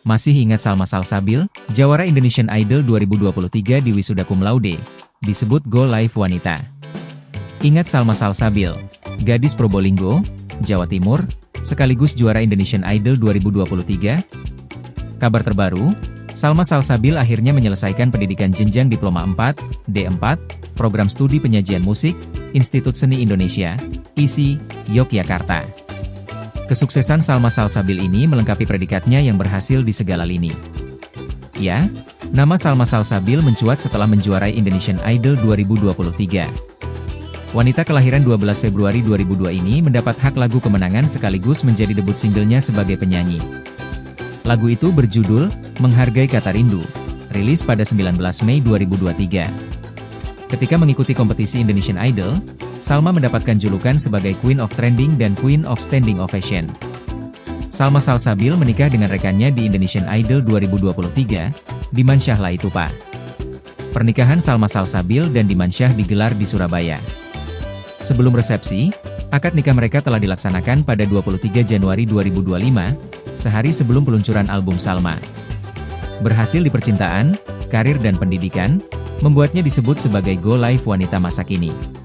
Masih ingat Salma Salsabil, jawara Indonesian Idol 2023 di wisuda cum laude, disebut Go Live Wanita. Ingat Salma Salsabil, gadis Probolinggo, Jawa Timur, sekaligus juara Indonesian Idol 2023? Kabar terbaru, Salma Salsabil akhirnya menyelesaikan pendidikan jenjang Diploma 4, D4, Program Studi Penyajian Musik, Institut Seni Indonesia, ISI, Yogyakarta. Kesuksesan Salma Salsabil ini melengkapi predikatnya yang berhasil di segala lini. Ya, nama Salma Salsabil mencuat setelah menjuarai Indonesian Idol 2023. Wanita kelahiran 12 Februari 2002 ini mendapat hak lagu kemenangan sekaligus menjadi debut singlenya sebagai penyanyi. Lagu itu berjudul Menghargai Kata Rindu, rilis pada 19 Mei 2023. Ketika mengikuti kompetisi Indonesian Idol, Salma mendapatkan julukan sebagai Queen of Trending dan Queen of Standing Ovation. Salma Salsabil menikah dengan rekannya di Indonesian Idol 2023, Diman Syah Laitupa. Pernikahan Salma Salsabil dan Diman Syah digelar di Surabaya. Sebelum resepsi, akad nikah mereka telah dilaksanakan pada 23 Januari 2025, sehari sebelum peluncuran album Salma. Berhasil di percintaan, karir dan pendidikan, membuatnya disebut sebagai Go Live Wanita masa kini.